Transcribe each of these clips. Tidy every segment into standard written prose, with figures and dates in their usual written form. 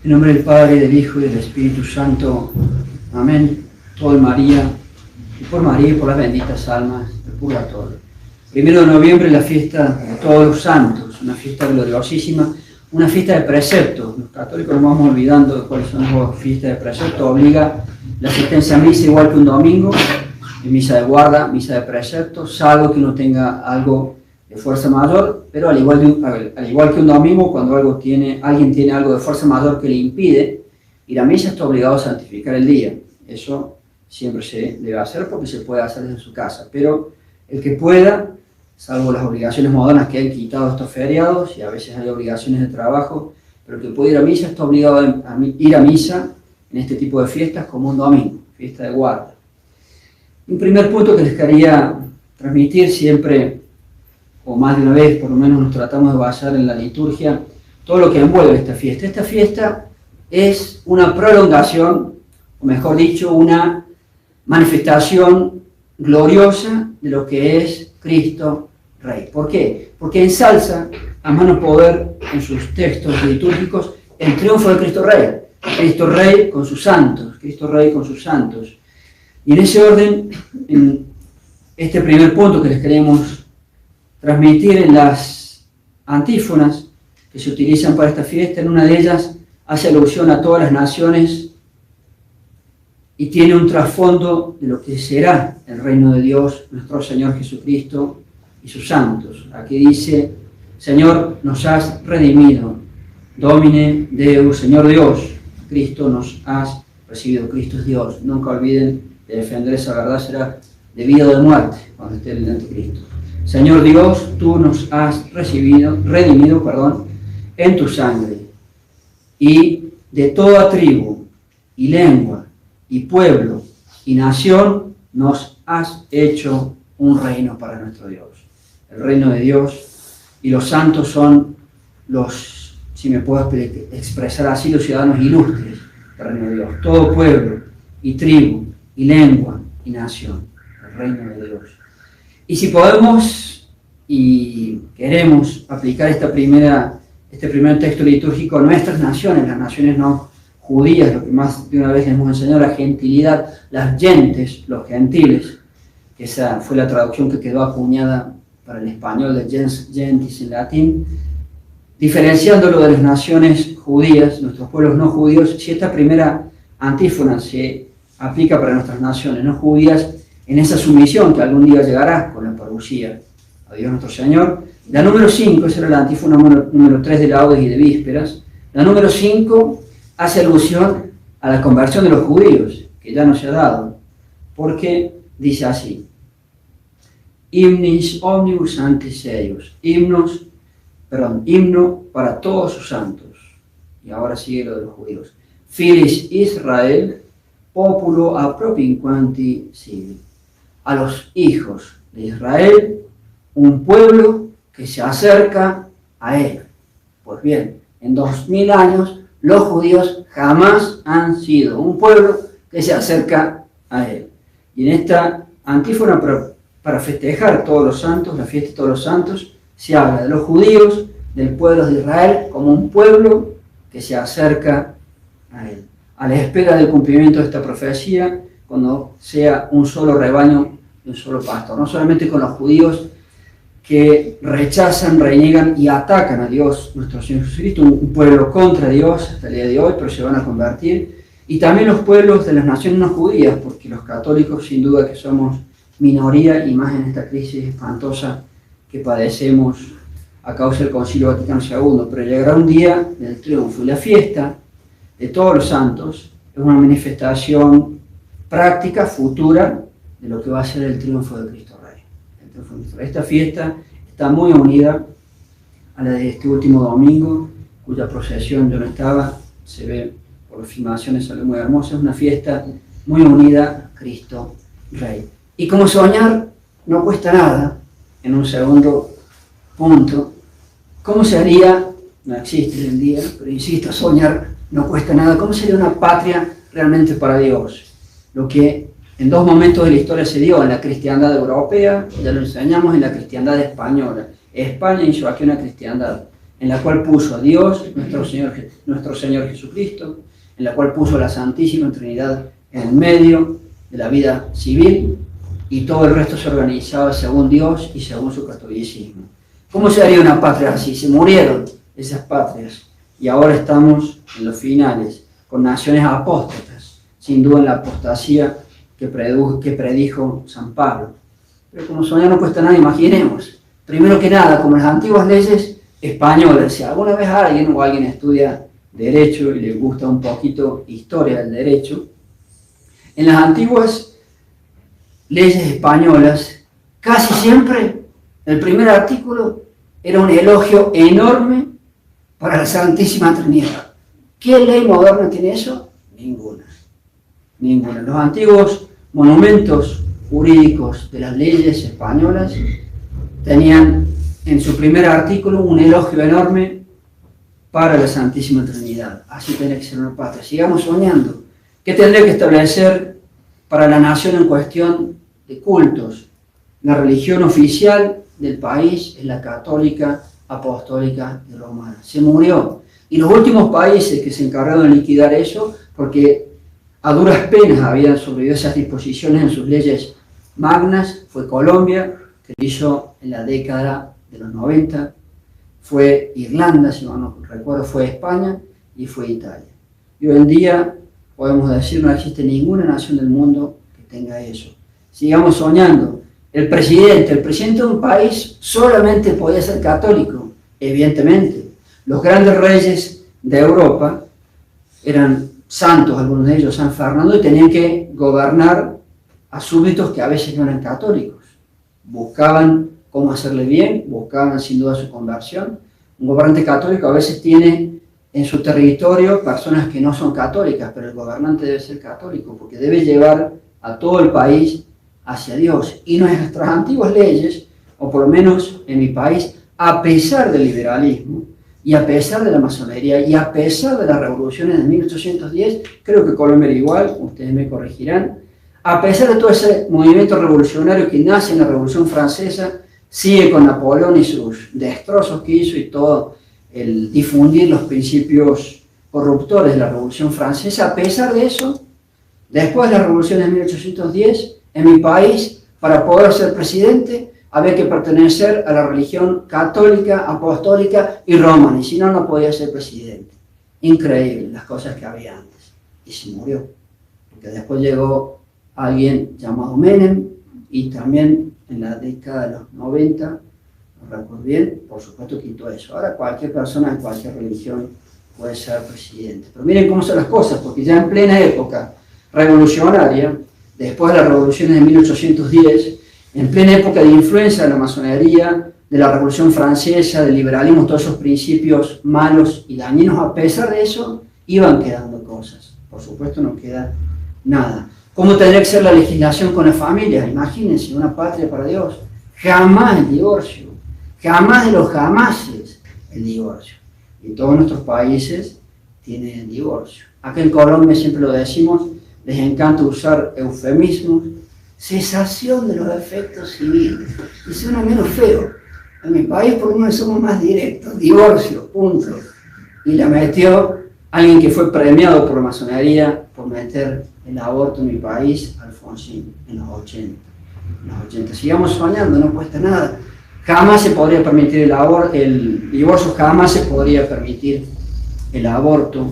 En nombre del Padre, del Hijo y del Espíritu Santo. Amén. Por María, y por María y por las benditas almas del purgatorio. 1 de noviembre, la fiesta de todos los santos, una fiesta gloriosísima, una fiesta de precepto. Los católicos nos vamos olvidando de cuáles son las fiestas de precepto. Obliga la asistencia a misa igual que un domingo, en misa de guarda, misa de precepto, salvo que uno tenga algo de fuerza mayor, pero al igual que un domingo, cuando alguien tiene algo de fuerza mayor que le impide ir a misa, está obligado a santificar el día. Eso siempre se debe hacer porque se puede hacer desde su casa, pero el que pueda, salvo las obligaciones modernas que han quitado estos feriados, y a veces hay obligaciones de trabajo, pero el que puede ir a misa está obligado a ir a misa en este tipo de fiestas como un domingo, fiesta de guarda. Un primer punto que les quería transmitir siempre, o más de una vez por lo menos nos tratamos de basar en la liturgia, todo lo que envuelve esta fiesta. Esta fiesta es una prolongación, o mejor dicho, una manifestación gloriosa de lo que es Cristo Rey. ¿Por qué? Porque ensalza a mano poder en sus textos litúrgicos el triunfo de Cristo Rey. Cristo Rey con sus santos, Cristo Rey con sus santos. Y en ese orden, en este primer punto que les queremos transmitir en las antífonas que se utilizan para esta fiesta, en una de ellas hace alusión a todas las naciones y tiene un trasfondo de lo que será el reino de Dios, nuestro Señor Jesucristo y sus santos. Aquí dice: Señor, nos has redimido, Domine Deus, Señor Dios, Cristo nos has recibido, Cristo es Dios. Nunca olviden de defender esa verdad, será de vida o de muerte cuando esté el anticristo. Señor Dios, tú nos has redimido, en tu sangre, y de toda tribu, y lengua, y pueblo, y nación, nos has hecho un reino para nuestro Dios. El reino de Dios y los santos son los, si me puedo expresar así, los ciudadanos ilustres del reino de Dios. Todo pueblo, y tribu, y lengua, y nación. El reino de Dios. Y si podemos y queremos aplicar este primer texto litúrgico a nuestras naciones, las naciones no judías, lo que más de una vez les hemos enseñado, la gentilidad, las gentes, los gentiles, que esa fue la traducción que quedó acuñada para el español de gens gentis en latín, diferenciándolo de las naciones judías, nuestros pueblos no judíos. Si esta primera antífona se aplica para nuestras naciones no judías, en esa sumisión que algún día llegará con la parucía a Dios nuestro Señor. La número 5, esa era la antífona número 3 de laudes y de vísperas. La número 5 hace alusión a la conversión de los judíos, que ya no se ha dado, porque dice así: Hymnis omnibus sanctis eius, himno para todos sus santos. Y ahora sigue lo de los judíos. Filis Israel, populo a propinquanti sibi. A los hijos de Israel, un pueblo que se acerca a él. Pues bien, en 2000 años los judíos jamás han sido un pueblo que se acerca a él. Y en esta antífona para festejar todos los santos, la fiesta de todos los santos, se habla de los judíos, del pueblo de Israel, como un pueblo que se acerca a él, a la espera del cumplimiento de esta profecía, cuando sea un solo rebaño y un solo pastor. No solamente con los judíos que rechazan, reniegan y atacan a Dios, nuestro Señor Jesucristo, un pueblo contra Dios hasta el día de hoy, pero se van a convertir, y también los pueblos de las naciones no judías, porque los católicos sin duda que somos minoría, y más en esta crisis espantosa que padecemos a causa del Concilio Vaticano II, pero llegará un día del triunfo, y la fiesta de todos los santos es una manifestación práctica, futura, de lo que va a ser el triunfo de Cristo Rey. Esta fiesta está muy unida a la de este último domingo, cuya procesión yo no estaba, se ve por las filmaciones, sale muy hermosa. Es una fiesta muy unida a Cristo Rey. Y como soñar no cuesta nada, en un segundo punto, ¿cómo sería, no existe hoy en día, pero insisto, soñar no cuesta nada, cómo sería una patria realmente para Dios? Lo que en dos momentos de la historia se dio en la cristiandad europea, ya lo enseñamos, en la cristiandad española. España hizo aquí una cristiandad en la cual puso a Dios, nuestro Señor Jesucristo, en la cual puso la Santísima Trinidad en el medio de la vida civil, y todo el resto se organizaba según Dios y según su catolicismo. ¿Cómo se haría una patria así? Se murieron esas patrias, y ahora estamos en los finales, con naciones apóstatas, sin duda en la apostasía que predijo San Pablo. Pero como soñar no cuesta nada, imaginemos. Primero que nada, como las antiguas leyes españolas, si alguna vez alguien estudia derecho y le gusta un poquito historia del derecho, en las antiguas leyes españolas, casi siempre el primer artículo era un elogio enorme para la Santísima Trinidad. ¿Qué ley moderna tiene eso? Ninguna. Ninguna. Los antiguos monumentos jurídicos de las leyes españolas tenían en su primer artículo un elogio enorme para la Santísima Trinidad. Así tiene que ser una patria. Sigamos soñando. ¿Qué tendría que establecer para la nación en cuestión de cultos? La religión oficial del país es la católica, apostólica y romana. Se murió. Y los últimos países que se encargaron de liquidar eso, porque a duras penas habían sobrevivido esas disposiciones en sus leyes magnas, fue Colombia, que lo hizo en la década de los 90, fue Irlanda, si no recuerdo, fue España y fue Italia. Y hoy en día, podemos decir, no existe ninguna nación del mundo que tenga eso. Sigamos soñando. El presidente de un país solamente podía ser católico, evidentemente. Los grandes reyes de Europa eran santos, algunos de ellos, San Fernando, y tenían que gobernar a súbditos que a veces no eran católicos. Buscaban cómo hacerle bien, buscaban sin duda su conversión. Un gobernante católico a veces tiene en su territorio personas que no son católicas, pero el gobernante debe ser católico, porque debe llevar a todo el país hacia Dios. Y nuestras antiguas leyes, o por lo menos en mi país, a pesar del liberalismo, y a pesar de la masonería, y a pesar de las revoluciones de 1810, creo que Colombia era igual, ustedes me corregirán, a pesar de todo ese movimiento revolucionario que nace en la Revolución Francesa, sigue con Napoleón y sus destrozos que hizo y todo el difundir los principios corruptores de la Revolución Francesa. A pesar de eso, después de la Revolución de 1810, en mi país, para poder ser presidente, había que pertenecer a la religión católica, apostólica y romana, y si no, no podía ser presidente. Increíble las cosas que había antes. Y se murió, porque después llegó alguien llamado Menem, y también en la década de los 90, no recuerdo bien, por supuesto quitó eso. Ahora cualquier persona de cualquier religión puede ser presidente. Pero miren cómo son las cosas, porque ya en plena época revolucionaria, después de las revoluciones de 1810, en plena época de influencia de la masonería, de la Revolución Francesa, del liberalismo, todos esos principios malos y dañinos, a pesar de eso, iban quedando cosas. Por supuesto no queda nada. ¿Cómo tendría que ser la legislación con la familia? Imagínense, una patria para Dios. Jamás el divorcio. Jamás de los jamases el divorcio. Y todos nuestros países tienen el divorcio. Acá en Colombia siempre lo decimos, les encanta usar eufemismos. Cesación de los efectos civiles. Y suena menos feo. En mi país por lo menos somos más directos. Divorcio, punto. Y la metió alguien que fue premiado por la masonería por meter el aborto en mi país, Alfonsín, en los 80. Sigamos soñando, no cuesta nada. Jamás se podría permitir el divorcio, jamás se podría permitir el aborto,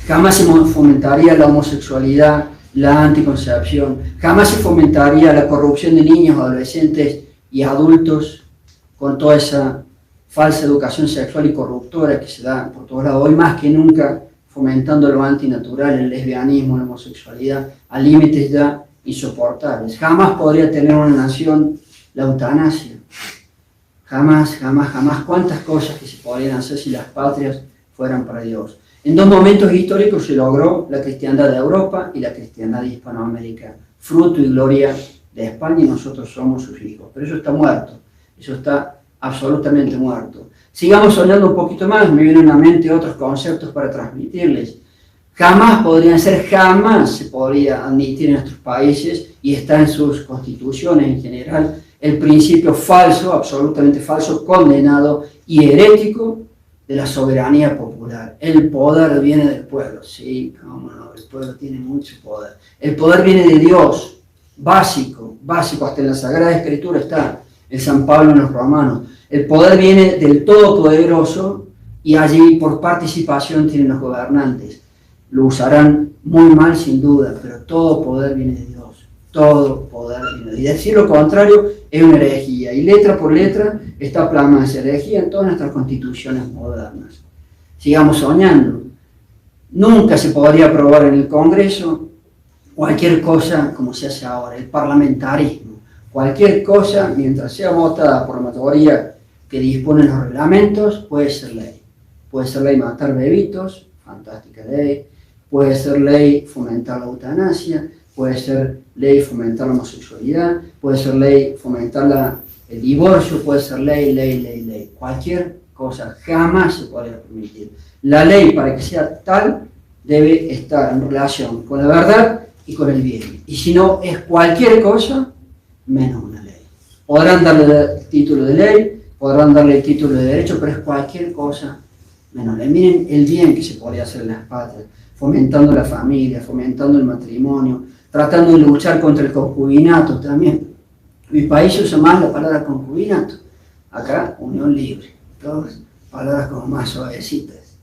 jamás se fomentaría la homosexualidad, la anticoncepción, jamás se fomentaría la corrupción de niños, adolescentes y adultos con toda esa falsa educación sexual y corruptora que se da por todos lados. Hoy más que nunca fomentando lo antinatural, el lesbianismo, la homosexualidad, a límites ya insoportables. Jamás podría tener una nación la eutanasia. Jamás, jamás, jamás. Cuántas cosas que se podrían hacer si las patrias fueran para Dios. En dos momentos históricos se logró la cristiandad de Europa y la cristiandad de Hispanoamérica, fruto y gloria de España, y nosotros somos sus hijos. Pero eso está muerto, eso está absolutamente muerto. Sigamos soñando un poquito más, me vienen a la mente otros conceptos para transmitirles. Jamás se podría admitir en nuestros países, y está en sus constituciones en general, el principio falso, absolutamente falso, condenado y herético de la soberanía popular. El poder viene del pueblo, sí, cómo no, el pueblo tiene mucho poder. El poder viene de Dios, básico, hasta en la Sagrada Escritura está, en San Pablo en los Romanos. El poder viene del Todopoderoso y allí por participación tienen los gobernantes. Lo usarán muy mal sin duda, pero todo poder viene de Dios, todo poder viene de Dios. Y decir lo contrario es una herejía, y letra por letra está plasmada esa herejía en todas nuestras constituciones modernas. Sigamos soñando. Nunca se podría aprobar en el Congreso cualquier cosa como se hace ahora, el parlamentarismo. Cualquier cosa, mientras sea votada por la mayoría que dispone los reglamentos, puede ser ley. Puede ser ley matar bebitos, fantástica ley. Puede ser ley fomentar la eutanasia, puede ser ley fomentar la homosexualidad, puede ser ley fomentar el divorcio, puede ser ley. Cualquier cosa jamás se podría permitir. La ley, para que sea tal, debe estar en relación con la verdad y con el bien. Y si no, es cualquier cosa menos una ley. Podrán darle el título de ley, podrán darle el título de derecho, pero es cualquier cosa menos ley. Miren el bien que se podría hacer en las patrias, fomentando la familia, fomentando el matrimonio, tratando de luchar contra el concubinato también. En mi país se usa más la palabra concubinato, acá unión libre, todas palabras como más suavecitas.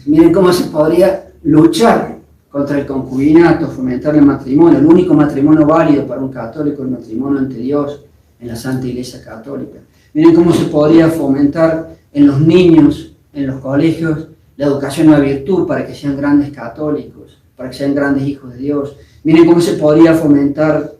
Miren cómo se podría luchar contra el concubinato, fomentar el matrimonio. El único matrimonio válido para un católico es el matrimonio ante Dios en la Santa Iglesia Católica. Miren cómo se podría fomentar en los niños, en los colegios, la educación a la virtud para que sean grandes católicos, para que sean grandes hijos de Dios. Miren cómo se podría fomentar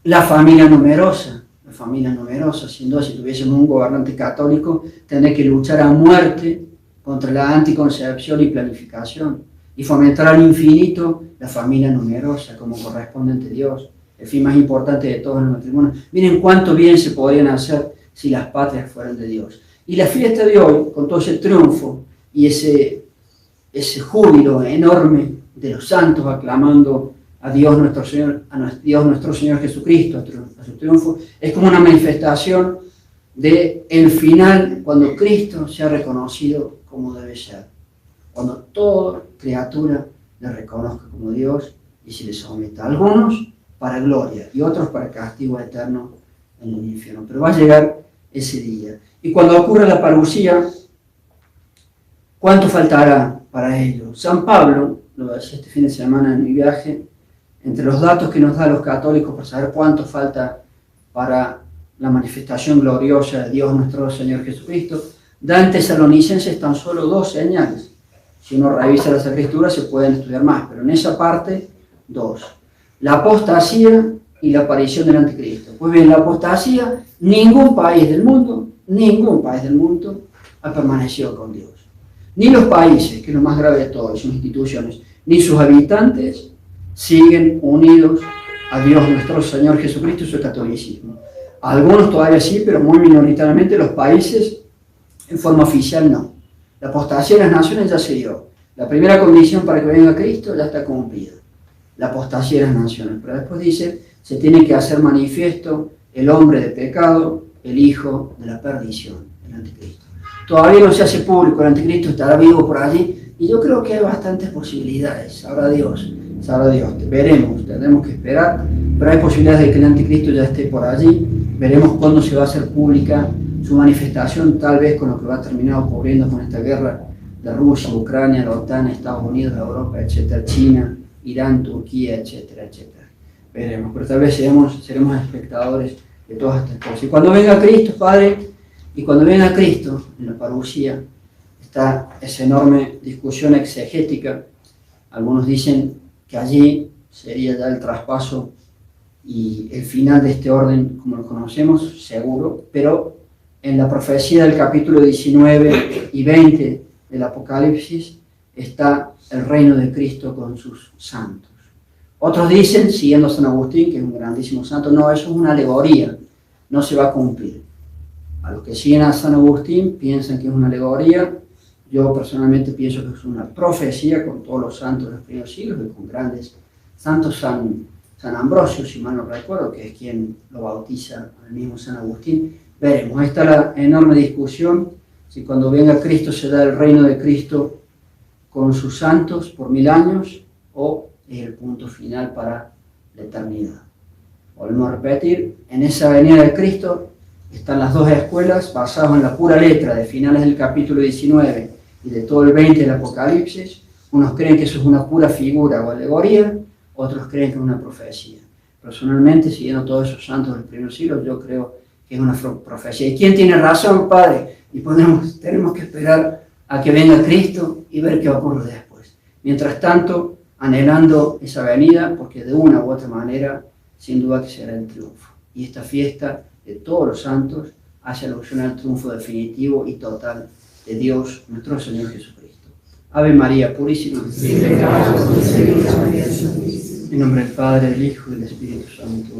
la familia numerosa. La familia numerosa, sin duda, si tuviésemos un gobernante católico, tendría que luchar a muerte contra la anticoncepción y planificación y fomentar al infinito la familia numerosa, como corresponde ante Dios, el fin más importante de todos los matrimonios. Miren cuánto bien se podrían hacer si las patrias fueran de Dios. Y la fiesta de hoy, con todo ese triunfo y ese júbilo enorme de los santos aclamando a Dios nuestro Señor Jesucristo, a su triunfo, es como una manifestación de el final, cuando Cristo sea reconocido como debe ser, cuando toda criatura le reconozca como Dios y se le someta, algunos para gloria y otros para castigo eterno en el infierno. Pero va a llegar ese día. Y cuando ocurra la parucía, ¿cuánto faltará para ello? San Pablo, lo decía este fin de semana en mi viaje, entre los datos que nos da a los católicos para saber cuánto falta para la manifestación gloriosa de Dios nuestro Señor Jesucristo, da en Tesalonicenses tan solo 2 señales. Si uno revisa las Escrituras se pueden estudiar más, pero en esa parte 2. La apostasía y la aparición del anticristo. Pues bien, la apostasía, ningún país del mundo ha permanecido con Dios. Ni los países, que es lo más grave de todo, sus instituciones, ni sus habitantes siguen unidos a Dios nuestro Señor Jesucristo y su catolicismo. Algunos todavía sí, pero muy minoritariamente los países en forma oficial no. La apostasía de las naciones ya se dio. La primera condición para que venga Cristo ya está cumplida. La apostasía de las naciones. Pero después dice, se tiene que hacer manifiesto el hombre de pecado, el hijo de la perdición, el anticristo. Todavía no se hace público, el anticristo estará vivo por allí, y yo creo que hay bastantes posibilidades, sabrá Dios, veremos, tendremos que esperar, pero hay posibilidades de que el anticristo ya esté por allí, veremos cuándo se va a hacer pública su manifestación, tal vez con lo que va a terminar ocurriendo con esta guerra de Rusia, Ucrania, la OTAN, Estados Unidos, Europa, etcétera, China, Irán, Turquía, etcétera. Veremos, pero tal vez seremos espectadores de todas estas cosas. Y cuando venga Cristo, Padre, y cuando venga Cristo en la parucía, está esa enorme discusión exegética. Algunos dicen que allí sería ya el traspaso y el final de este orden como lo conocemos, seguro, pero en la profecía del capítulo 19 y 20 del Apocalipsis está el reino de Cristo con sus santos. Otros dicen, siguiendo a San Agustín, que es un grandísimo santo, no, eso es una alegoría, no se va a cumplir. A los que siguen a San Agustín piensan que es una alegoría. Yo personalmente pienso que es una profecía con todos los santos de los primeros siglos y con grandes santos. San Ambrosio, si mal no recuerdo, que es quien lo bautiza al mismo San Agustín. Veremos, ahí está la enorme discusión si cuando venga Cristo se da el reino de Cristo con sus santos por 1000 años o es el punto final para la eternidad. Volvemos a repetir, en esa venida de Cristo están las dos escuelas basadas en la pura letra de finales del capítulo 19 y de todo el 20 del Apocalipsis. Unos creen que eso es una pura figura o alegoría, otros creen que es una profecía. Personalmente, siguiendo todos esos santos del primer siglo, yo creo que es una profecía. ¿Y quién tiene razón, Padre? Y tenemos que esperar a que venga Cristo y ver qué ocurre después. Mientras tanto, anhelando esa venida, porque de una u otra manera, sin duda que será el triunfo. Y esta fiesta de todos los santos hace alusión al triunfo definitivo y total de Dios, nuestro Señor Jesucristo. Ave María, purísima. En nombre del Padre, del Hijo y del Espíritu Santo.